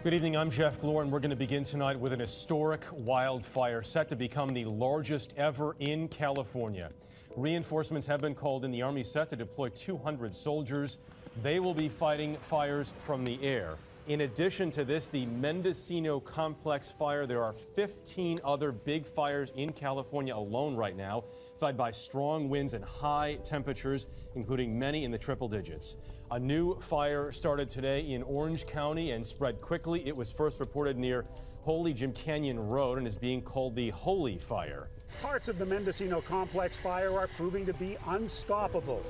Good evening, I'm Jeff Glore, and we're going to begin tonight with an historic wildfire set to become the largest ever in California. Reinforcements have been called in. The Army set to deploy 200 soldiers. They will be fighting fires from the air. In addition to this, the Mendocino Complex fire, there are 15 other big fires in California alone right now, fed by strong winds and high temperatures, including many in the triple digits. A new fire started today in Orange County and spread quickly. It was first reported near Holy Jim Canyon Road and is being called the Holy Fire. Parts of the Mendocino Complex fire are proving to be unstoppable.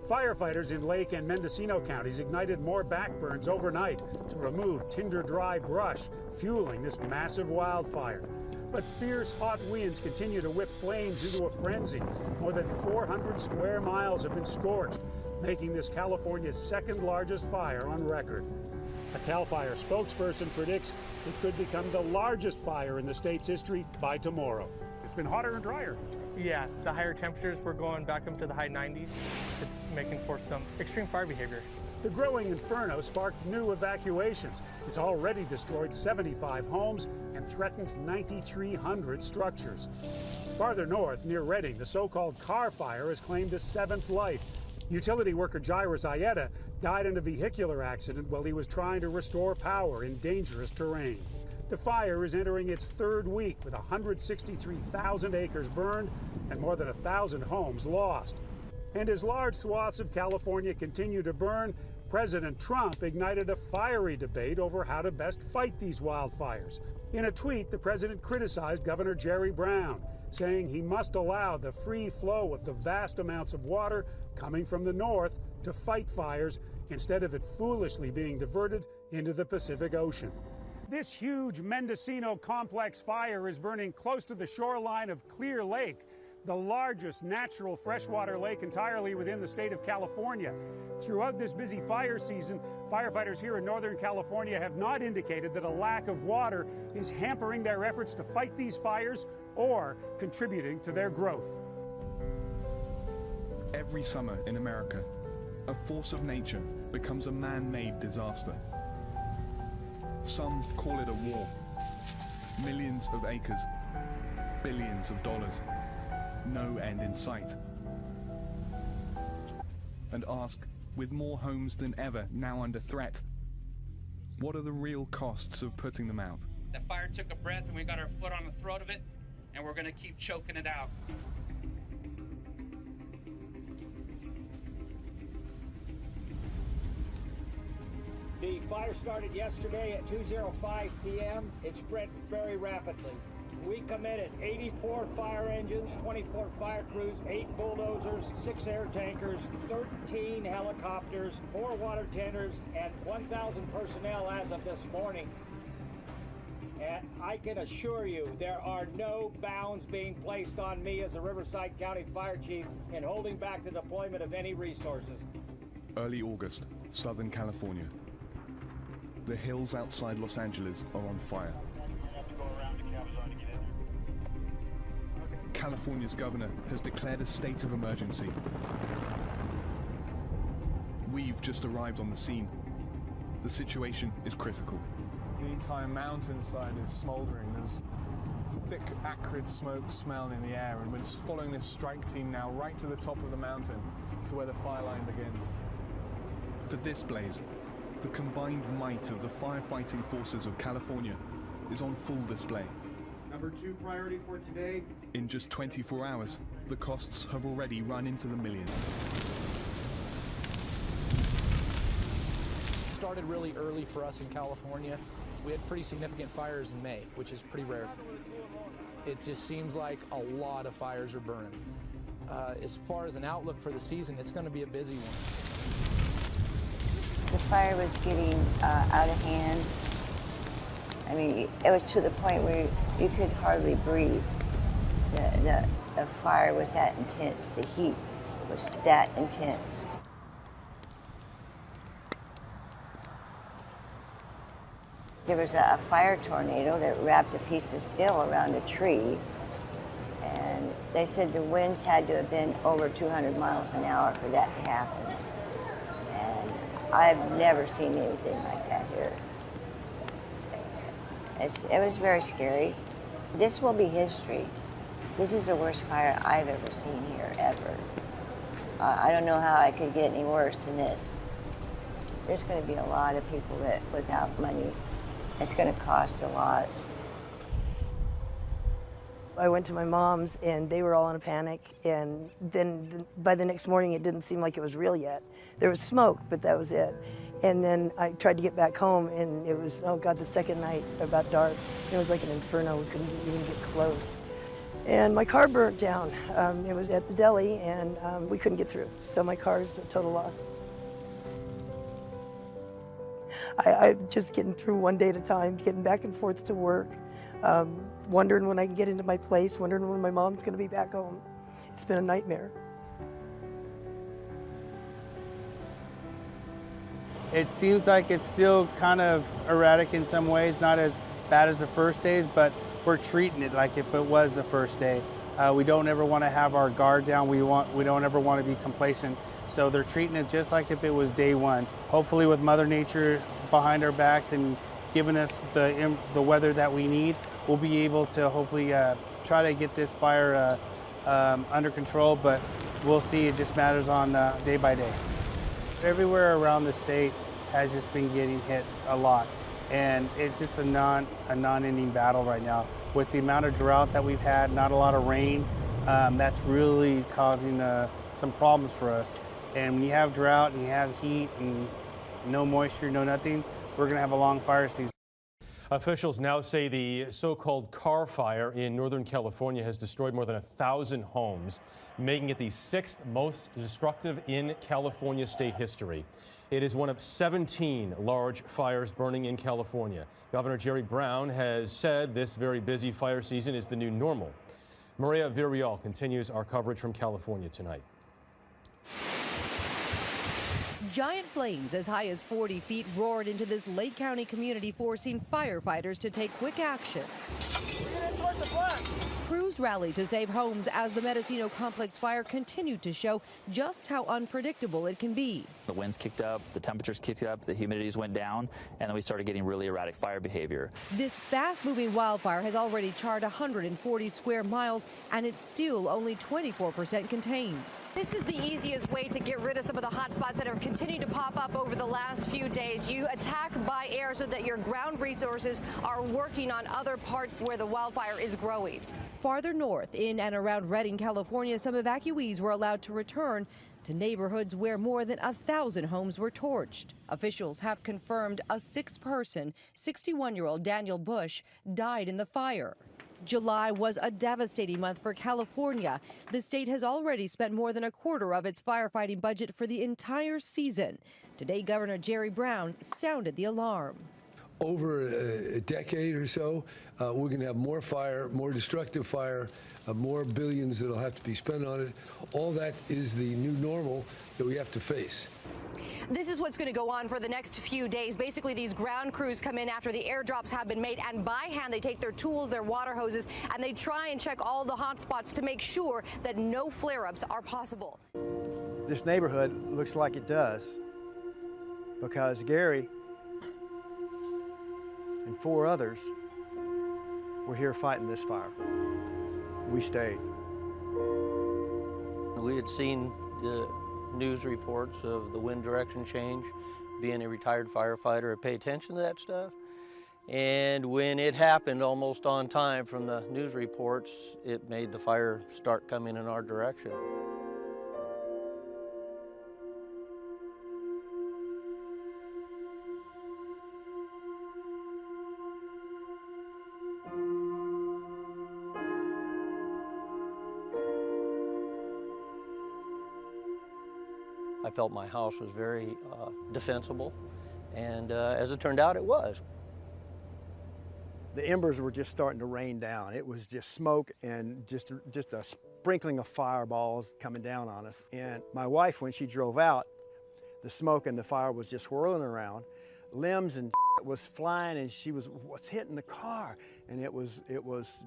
Firefighters in Lake and Mendocino counties ignited more backburns overnight to remove tinder-dry brush, fueling this massive wildfire. But fierce hot winds continue to whip flames into a frenzy. More than 400 square miles have been scorched, making this California's second largest fire on record. A CAL FIRE spokesperson predicts it could become the largest fire in the state's history by tomorrow. It's been hotter and drier. Yeah, the higher temperatures, we're going back up to the high 90s. It's making for some extreme fire behavior. The growing inferno sparked new evacuations. It's already destroyed 75 homes and threatens 9,300 structures. Farther north, near Redding, the so-called car fire has claimed a seventh life. Utility worker Jairus Ayeta died in a vehicular accident while he was trying to restore power in dangerous terrain. The fire is entering its third week with 163,000 acres burned and more than 1,000 homes lost. And as large swaths of California continue to burn, President Trump ignited a fiery debate over how to best fight these wildfires. In a tweet, the president criticized Governor Jerry Brown, saying he must allow the free flow of the vast amounts of water coming from the north to fight fires instead of it foolishly being diverted into the Pacific Ocean. This huge Mendocino Complex fire is burning close to the shoreline of Clear Lake, the largest natural freshwater lake entirely within the state of California. Throughout this busy fire season, firefighters here in Northern California have not indicated that a lack of water is hampering their efforts to fight these fires or contributing to their growth. Every summer in America, a force of nature becomes a man-made disaster. Some call it a war. Millions of acres, billions of dollars, no end in sight. And ask, with more homes than ever now under threat, what are the real costs of putting them out? The fire took a breath and we got our foot on the throat of it, and we're gonna keep choking it out. The fire started yesterday at 2:05 p.m. It spread very rapidly. We committed 84 fire engines, 24 fire crews, 8 bulldozers, 6 air tankers, 13 helicopters, 4 water tenders, and 1,000 personnel as of this morning. And I can assure you there are no bounds being placed on me as a Riverside County Fire Chief in holding back the deployment of any resources. Early August, Southern California. The hills outside Los Angeles are on fire. California's governor has declared a state of emergency. We've just arrived on the scene. The situation is critical. The entire mountainside is smoldering. There's thick, acrid smoke smell in the air, and we're just following this strike team now right to the top of the mountain to where the fire line begins. For this blaze, the combined might of the firefighting forces of California is on full display. Number 2 priority for today. In just 24 hours, the costs have already run into the millions. It started really early for us in California. We had pretty significant fires in May, which is pretty rare. It just seems like a lot of fires are burning. As far as an outlook for the season, it's going to be a busy one. The fire was getting out of hand. I mean, it was to the point where you could hardly breathe. The fire was that intense. The heat was that intense. There was a fire tornado that wrapped a piece of steel around a tree, and they said the winds had to have been over 200 miles an hour for that to happen. And I've never seen anything like that here. It was very scary. This will be history. This is the worst fire I've ever seen here, ever. I don't know how I could get any worse than this. There's going to be a lot of people that without money. It's going to cost a lot. I went to my mom's and they were all in a panic, and then by the next morning it didn't seem like it was real yet. There was smoke, but that was it. And then I tried to get back home and it was, oh God, the second night about dark. It was like an inferno, we couldn't even get close. And my car burnt down. It was at the deli and we couldn't get through. So my car's a total loss. I'm just getting through one day at a time, getting back and forth to work, wondering when I can get into my place, wondering when my mom's gonna be back home. It's been a nightmare. It seems like it's still kind of erratic in some ways, not as bad as the first days, but we're treating it like if it was the first day. We don't ever want to have our guard down. We don't ever want to be complacent. So they're treating it just like if it was day one. Hopefully with Mother Nature behind our backs and giving us the weather that we need, we'll be able to hopefully try to get this fire under control, but we'll see. It just matters on day by day. Everywhere around the state has just been getting hit a lot, and it's just a non-ending battle right now. With the amount of drought that we've had, not a lot of rain, that's really causing some problems for us. And when you have drought and you have heat and no moisture, no nothing, we're gonna have a long fire season. Officials now say the so-called car fire in Northern California has destroyed more than 1,000 homes, making it the 6th most destructive in California state history. It is one of 17 large fires burning in California. Governor Jerry Brown has said this very busy fire season is the new normal. Maria Villarreal continues our coverage from California tonight. Giant flames as high as 40 feet roared into this Lake County community, forcing firefighters to take quick action. Crews rallied to save homes as the Mendocino complex fire continued to show just how unpredictable it can be. The winds kicked up, the temperatures kicked up, the humidities went down, and then we started getting really erratic fire behavior. This fast-moving wildfire has already charred 140 square miles, and it's still only 24% contained. This is the easiest way to get rid of some of the hot spots that have continued to pop up over the last few days. You attack by air so that your ground resources are working on other parts where the wildfire is growing. Farther north, in and around Redding, California, some evacuees were allowed to return to neighborhoods where more than 1,000 homes were torched. Officials have confirmed a 6th-person, 61-year-old Daniel Bush died in the fire. July was a devastating month for California. The state has already spent more than a quarter of its firefighting budget for the entire season. Today, Governor Jerry Brown sounded the alarm. Over a decade or so, we're going to have more fire, more destructive fire, more billions that will have to be spent on it. All that is the new normal that we have to face. This is what's going to go on for the next few days. Basically, these ground crews come in after the airdrops have been made, and by hand they take their tools, their water hoses, and they try and check all the hot spots to make sure that no flare-ups are possible. This neighborhood looks like it does because Gary and 4 others were here fighting this fire. We stayed. We had seen the news reports of the wind direction change. Being a retired firefighter, I pay attention to that stuff. And when it happened almost on time from the news reports, it made the fire start coming in our direction. I felt my house was very defensible, and as it turned out, it was. The embers were just starting to rain down. It was just smoke and just a sprinkling of fireballs coming down on us. And my wife, when she drove out, the smoke and the fire was just whirling around. Limbs and was flying, and she was, what's hitting the car? And it was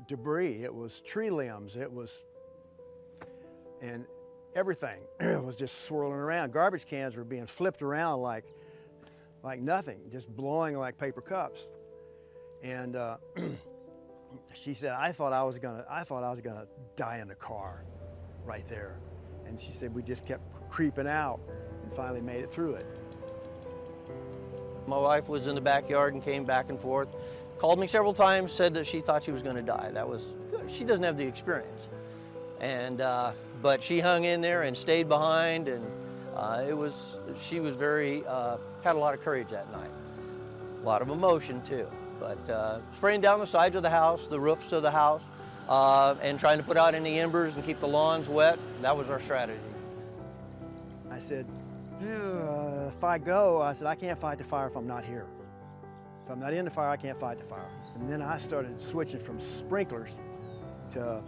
debris, it was tree limbs, and everything was just swirling around. Garbage cans were being flipped around like nothing, just blowing like paper cups. And she said, I thought I was gonna die in the car right there. And she said, we just kept creeping out and finally made it through it. My wife was in the backyard and came back and forth, called me several times, said that she thought she was gonna die. That was, she doesn't have the experience. And, but she hung in there and stayed behind, and she was very, had a lot of courage that night. A lot of emotion too. But spraying down the sides of the house, the roofs of the house, and trying to put out any embers and keep the lawns wet, that was our strategy. I said, if I go, I said, I can't fight the fire if I'm not here. If I'm not in the fire, I can't fight the fire. And then I started switching from sprinklers to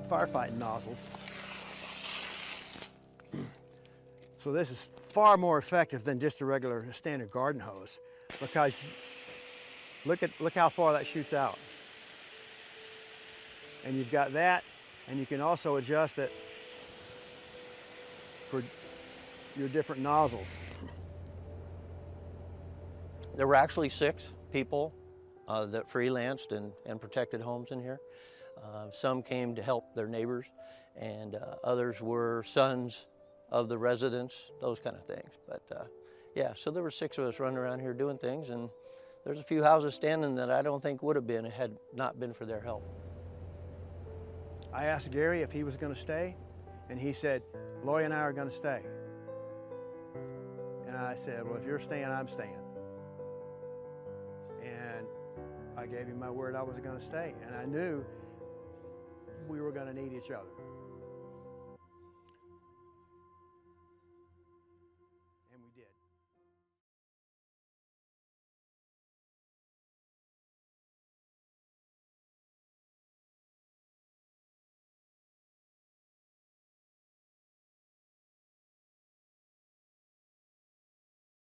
firefighting nozzles. So this is far more effective than just a regular standard garden hose, because look how far that shoots out. And you've got that, and you can also adjust it for your different nozzles. There were actually 6 people that freelanced and protected homes in here. Some came to help their neighbors, and others were sons of the residents, those kind of things. But yeah, so there were 6 of us running around here doing things, and there's a few houses standing that I don't think would have been had not been for their help. I asked Gary if he was going to stay, and he said, Lori and I are going to stay. And I said, well, if you're staying, I'm staying. And I gave him my word I was going to stay, and I knew we were going to need each other.